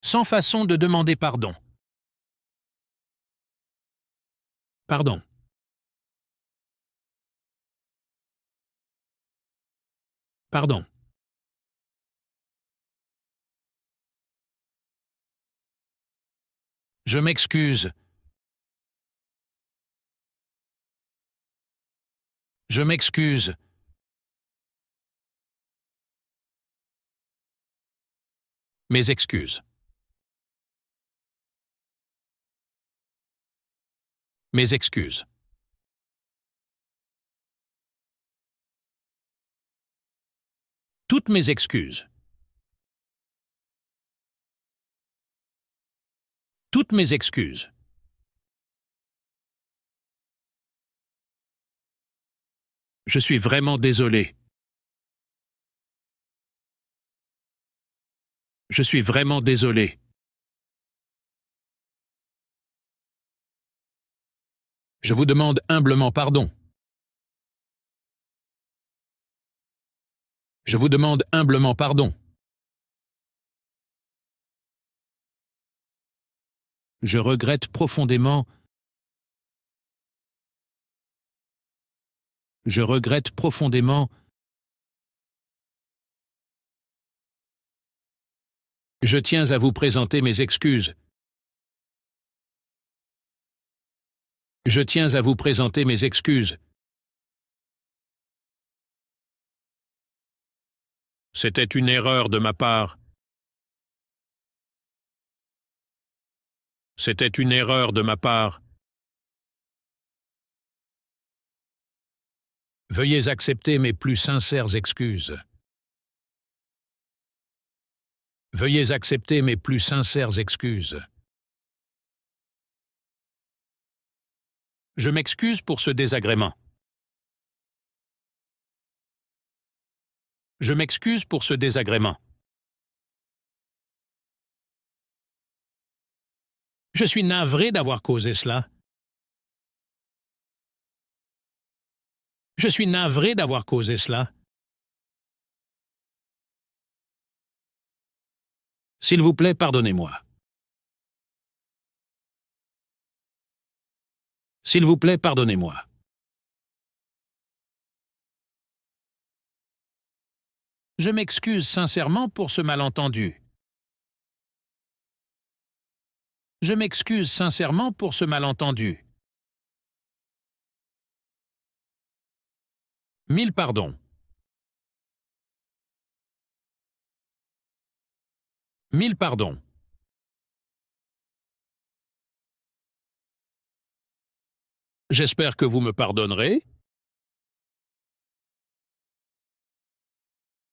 Sans façon de demander pardon. Pardon. Pardon. Je m'excuse. Je m'excuse. Mes excuses. Mes excuses. Toutes mes excuses. Toutes mes excuses. Je suis vraiment désolé. Je suis vraiment désolé. Je vous demande humblement pardon. Je vous demande humblement pardon. Je regrette profondément. Je regrette profondément. Je tiens à vous présenter mes excuses. Je tiens à vous présenter mes excuses. C'était une erreur de ma part. C'était une erreur de ma part. Veuillez accepter mes plus sincères excuses. Veuillez accepter mes plus sincères excuses. Je m'excuse pour ce désagrément. Je m'excuse pour ce désagrément. Je suis navré d'avoir causé cela. Je suis navré d'avoir causé cela. S'il vous plaît, pardonnez-moi. S'il vous plaît, pardonnez-moi. Je m'excuse sincèrement pour ce malentendu. Je m'excuse sincèrement pour ce malentendu. Mille pardons. Mille pardons. J'espère que vous me pardonnerez.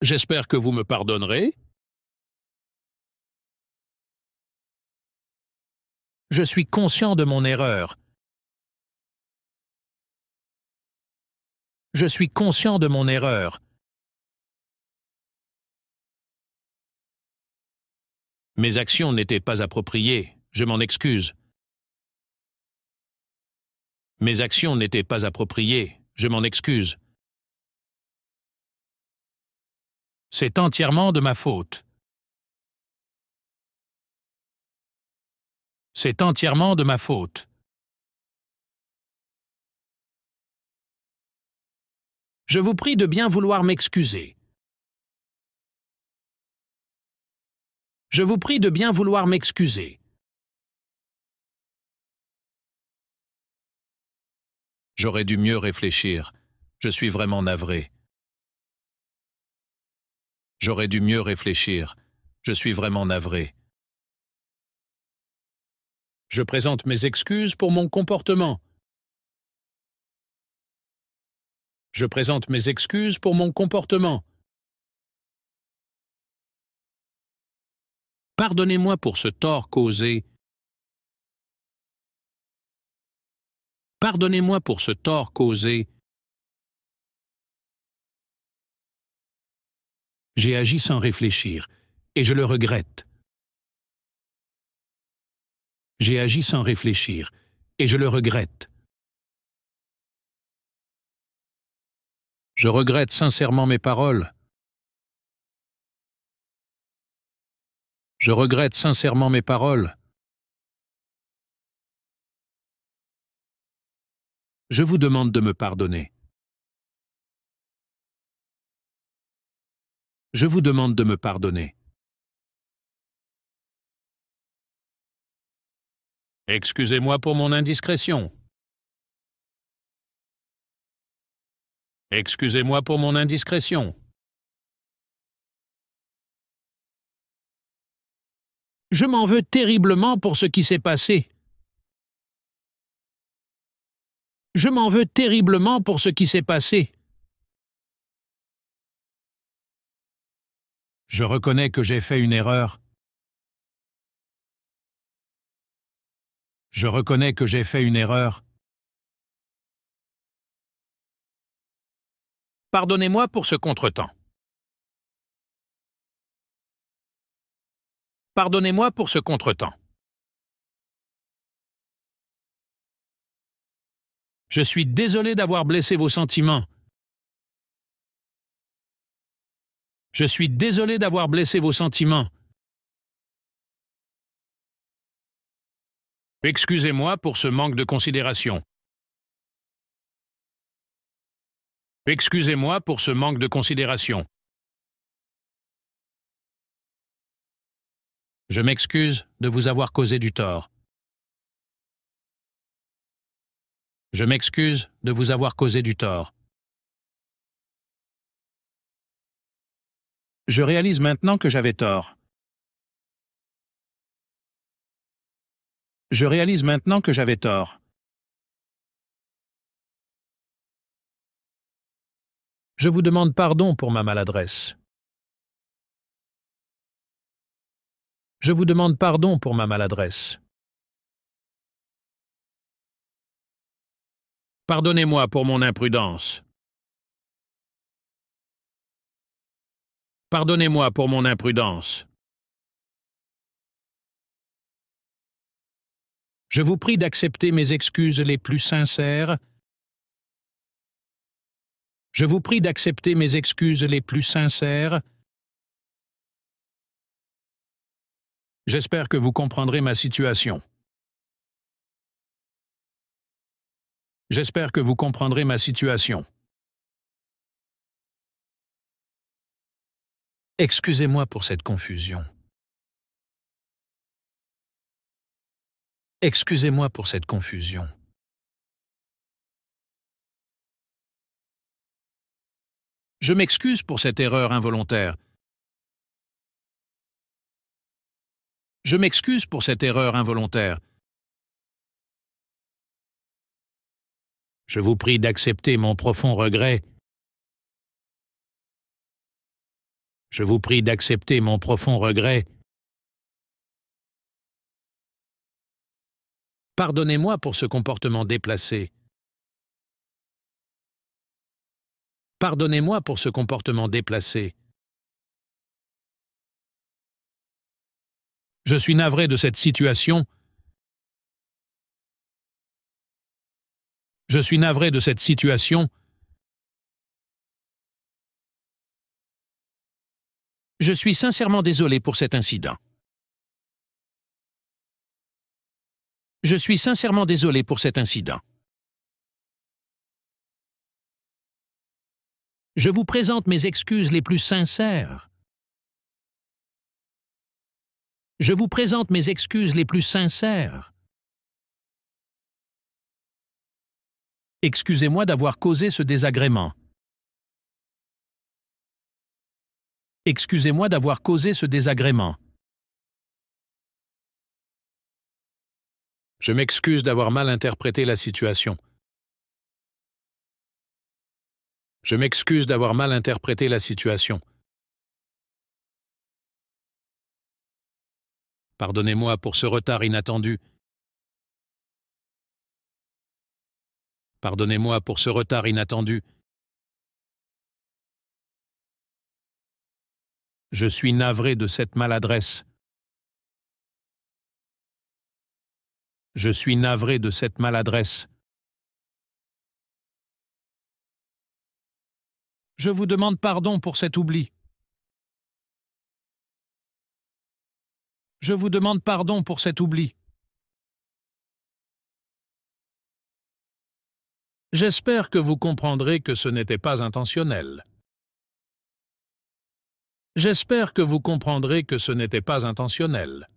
J'espère que vous me pardonnerez. Je suis conscient de mon erreur. Je suis conscient de mon erreur. Mes actions n'étaient pas appropriées, je m'en excuse. Mes actions n'étaient pas appropriées, je m'en excuse. C'est entièrement de ma faute. C'est entièrement de ma faute. Je vous prie de bien vouloir m'excuser. Je vous prie de bien vouloir m'excuser. J'aurais dû mieux réfléchir. Je suis vraiment navré. J'aurais dû mieux réfléchir. Je suis vraiment navré. Je présente mes excuses pour mon comportement. Je présente mes excuses pour mon comportement. Pardonnez-moi pour ce tort causé. Pardonnez-moi pour ce tort causé. J'ai agi sans réfléchir, et je le regrette. J'ai agi sans réfléchir, et je le regrette. Je regrette sincèrement mes paroles. Je regrette sincèrement mes paroles. Je vous demande de me pardonner. Je vous demande de me pardonner. Excusez-moi pour mon indiscrétion. Excusez-moi pour mon indiscrétion. Je m'en veux terriblement pour ce qui s'est passé. Je m'en veux terriblement pour ce qui s'est passé. Je reconnais que j'ai fait une erreur. Je reconnais que j'ai fait une erreur. Pardonnez-moi pour ce contretemps. Pardonnez-moi pour ce contretemps. Je suis désolé d'avoir blessé vos sentiments. Je suis désolé d'avoir blessé vos sentiments. Excusez-moi pour ce manque de considération. Excusez-moi pour ce manque de considération. Je m'excuse de vous avoir causé du tort. Je m'excuse de vous avoir causé du tort. Je réalise maintenant que j'avais tort. Je réalise maintenant que j'avais tort. Je vous demande pardon pour ma maladresse. Je vous demande pardon pour ma maladresse. Pardonnez-moi pour mon imprudence. Pardonnez-moi pour mon imprudence. Je vous prie d'accepter mes excuses les plus sincères. Je vous prie d'accepter mes excuses les plus sincères. J'espère que vous comprendrez ma situation. J'espère que vous comprendrez ma situation. Excusez-moi pour cette confusion. Excusez-moi pour cette confusion. Je m'excuse pour cette erreur involontaire. Je m'excuse pour cette erreur involontaire. Je vous prie d'accepter mon profond regret. Je vous prie d'accepter mon profond regret. Pardonnez-moi pour ce comportement déplacé. Pardonnez-moi pour ce comportement déplacé. Je suis navré de cette situation. Je suis navré de cette situation. Je suis sincèrement désolé pour cet incident. Je suis sincèrement désolé pour cet incident. Je vous présente mes excuses les plus sincères. Je vous présente mes excuses les plus sincères. Excusez-moi d'avoir causé ce désagrément. Excusez-moi d'avoir causé ce désagrément. Je m'excuse d'avoir mal interprété la situation. Je m'excuse d'avoir mal interprété la situation. Pardonnez-moi pour ce retard inattendu. Pardonnez-moi pour ce retard inattendu. Je suis navré de cette maladresse. Je suis navré de cette maladresse. Je vous demande pardon pour cet oubli. Je vous demande pardon pour cet oubli. J'espère que vous comprendrez que ce n'était pas intentionnel. J'espère que vous comprendrez que ce n'était pas intentionnel.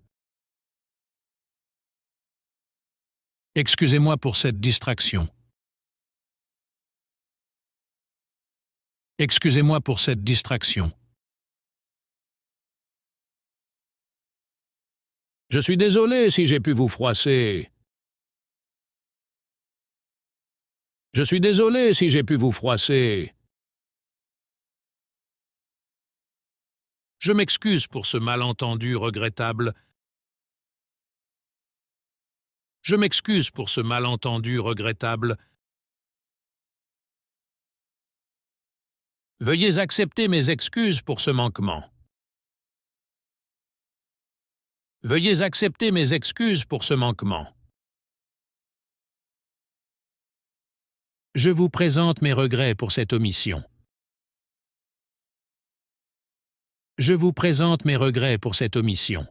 Excusez-moi pour cette distraction. Excusez-moi pour cette distraction. Je suis désolé si j'ai pu vous froisser. Je suis désolé si j'ai pu vous froisser. Je m'excuse pour ce malentendu regrettable. Je m'excuse pour ce malentendu regrettable. Veuillez accepter mes excuses pour ce manquement. Veuillez accepter mes excuses pour ce manquement. Je vous présente mes regrets pour cette omission. Je vous présente mes regrets pour cette omission.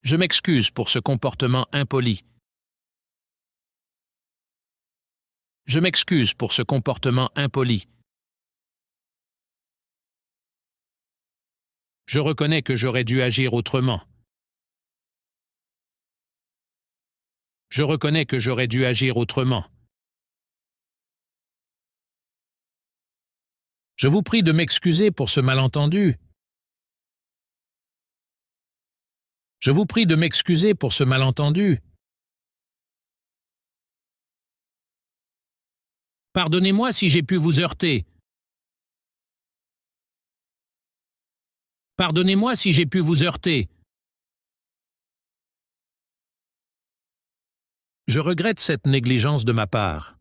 Je m'excuse pour ce comportement impoli. Je m'excuse pour ce comportement impoli. Je reconnais que j'aurais dû agir autrement. Je reconnais que j'aurais dû agir autrement. Je vous prie de m'excuser pour ce malentendu. Je vous prie de m'excuser pour ce malentendu. Pardonnez-moi si j'ai pu vous heurter. Pardonnez-moi si j'ai pu vous heurter. Je regrette cette négligence de ma part.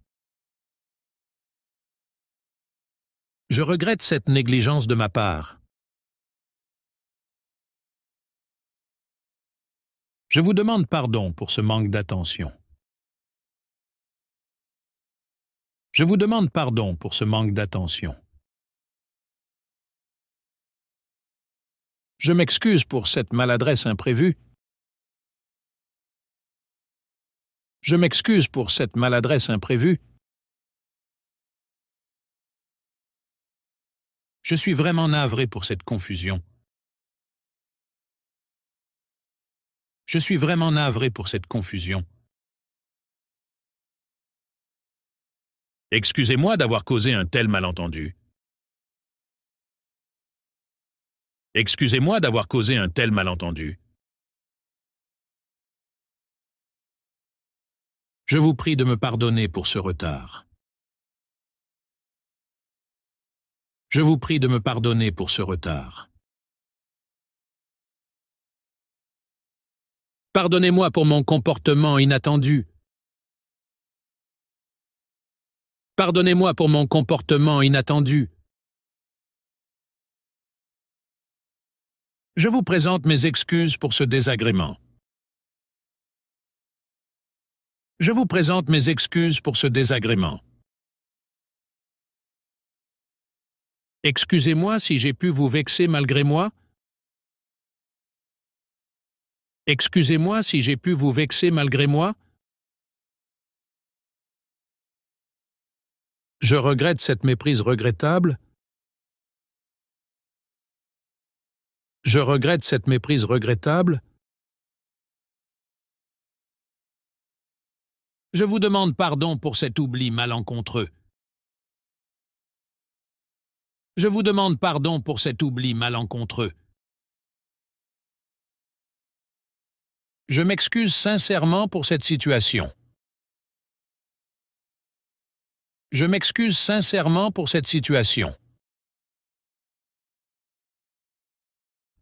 Je regrette cette négligence de ma part. Je vous demande pardon pour ce manque d'attention. Je vous demande pardon pour ce manque d'attention. Je m'excuse pour cette maladresse imprévue. Je m'excuse pour cette maladresse imprévue. Je suis vraiment navré pour cette confusion. Je suis vraiment navré pour cette confusion. Excusez-moi d'avoir causé un tel malentendu. Excusez-moi d'avoir causé un tel malentendu. Je vous prie de me pardonner pour ce retard. Je vous prie de me pardonner pour ce retard. Pardonnez-moi pour mon comportement inattendu. Pardonnez-moi pour mon comportement inattendu. Je vous présente mes excuses pour ce désagrément. Je vous présente mes excuses pour ce désagrément. Excusez-moi si j'ai pu vous vexer malgré moi. Excusez-moi si j'ai pu vous vexer malgré moi. Je regrette cette méprise regrettable. Je regrette cette méprise regrettable. Je vous demande pardon pour cet oubli malencontreux. Je vous demande pardon pour cet oubli malencontreux. Je m'excuse sincèrement pour cette situation. Je m'excuse sincèrement pour cette situation.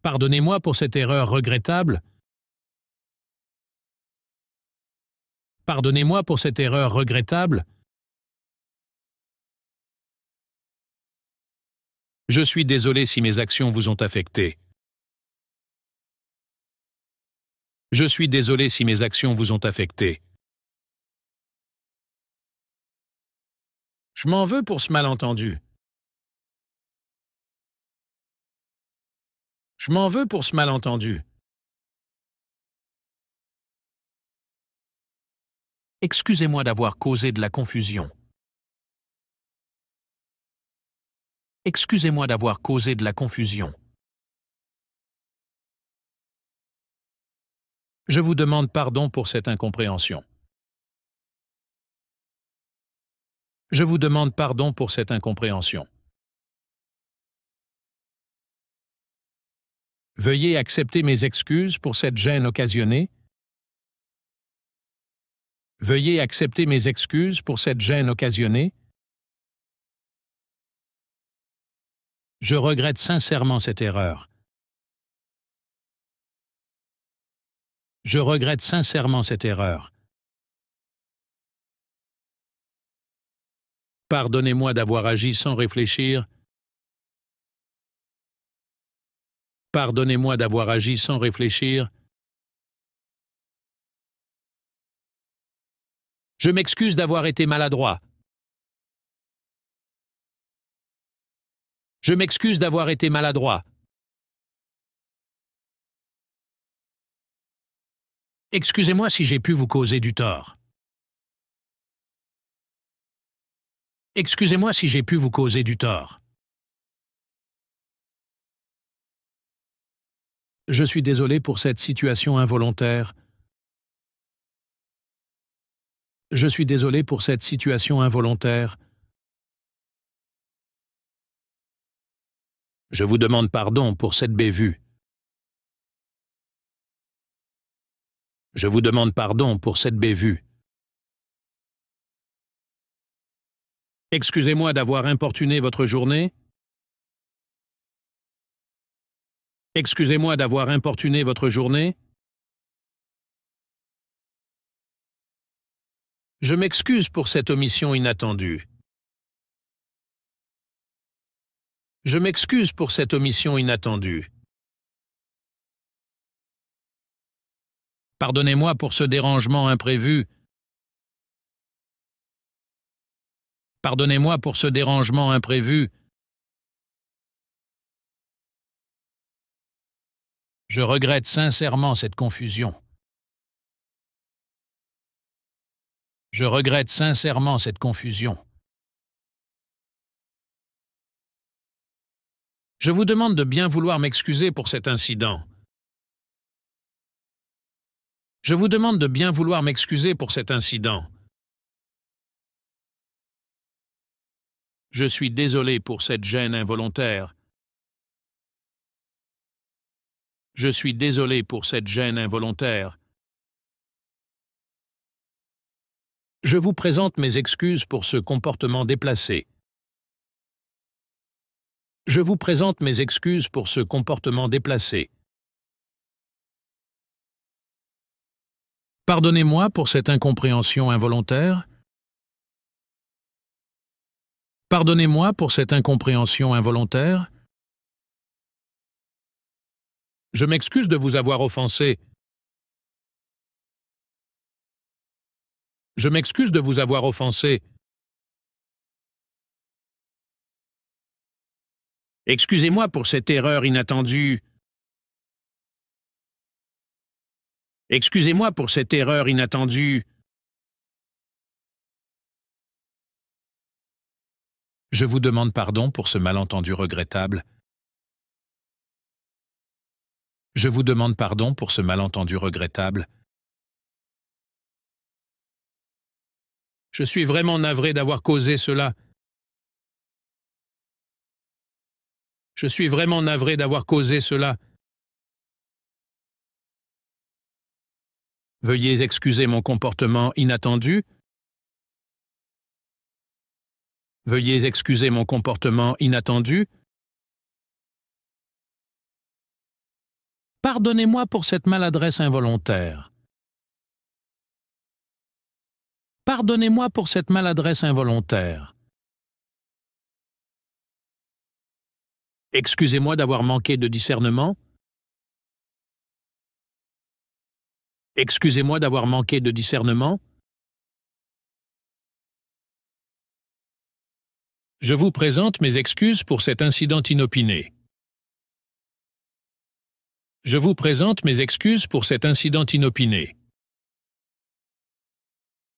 Pardonnez-moi pour cette erreur regrettable. Pardonnez-moi pour cette erreur regrettable. Je suis désolé si mes actions vous ont affecté. Je suis désolé si mes actions vous ont affecté. Je m'en veux pour ce malentendu. Je m'en veux pour ce malentendu. Excusez-moi d'avoir causé de la confusion. Excusez-moi d'avoir causé de la confusion. Je vous demande pardon pour cette incompréhension. Je vous demande pardon pour cette incompréhension. Veuillez accepter mes excuses pour cette gêne occasionnée. Veuillez accepter mes excuses pour cette gêne occasionnée. Je regrette sincèrement cette erreur. Je regrette sincèrement cette erreur. Pardonnez-moi d'avoir agi sans réfléchir. Pardonnez-moi d'avoir agi sans réfléchir. Je m'excuse d'avoir été maladroit. Je m'excuse d'avoir été maladroit. Excusez-moi si j'ai pu vous causer du tort. Excusez-moi si j'ai pu vous causer du tort. Je suis désolé pour cette situation involontaire. Je suis désolé pour cette situation involontaire. Je vous demande pardon pour cette bévue. Je vous demande pardon pour cette bévue. Excusez-moi d'avoir importuné votre journée. Excusez-moi d'avoir importuné votre journée. Je m'excuse pour cette omission inattendue. Je m'excuse pour cette omission inattendue. Pardonnez-moi pour ce dérangement imprévu. Pardonnez-moi pour ce dérangement imprévu. Je regrette sincèrement cette confusion. Je regrette sincèrement cette confusion. Je vous demande de bien vouloir m'excuser pour cet incident. Je vous demande de bien vouloir m'excuser pour cet incident. Je suis désolé pour cette gêne involontaire. Je suis désolé pour cette gêne involontaire. Je vous présente mes excuses pour ce comportement déplacé. Je vous présente mes excuses pour ce comportement déplacé. Pardonnez-moi pour cette incompréhension involontaire. Pardonnez-moi pour cette incompréhension involontaire. Je m'excuse de vous avoir offensé. Je m'excuse de vous avoir offensé. Excusez-moi pour cette erreur inattendue. Excusez-moi pour cette erreur inattendue. Je vous demande pardon pour ce malentendu regrettable. Je vous demande pardon pour ce malentendu regrettable. Je suis vraiment navré d'avoir causé cela. Je suis vraiment navré d'avoir causé cela. Veuillez excuser mon comportement inattendu. Veuillez excuser mon comportement inattendu. Pardonnez-moi pour cette maladresse involontaire. Pardonnez-moi pour cette maladresse involontaire. Excusez-moi d'avoir manqué de discernement. Excusez-moi d'avoir manqué de discernement. Je vous présente mes excuses pour cet incident inopiné. Je vous présente mes excuses pour cet incident inopiné.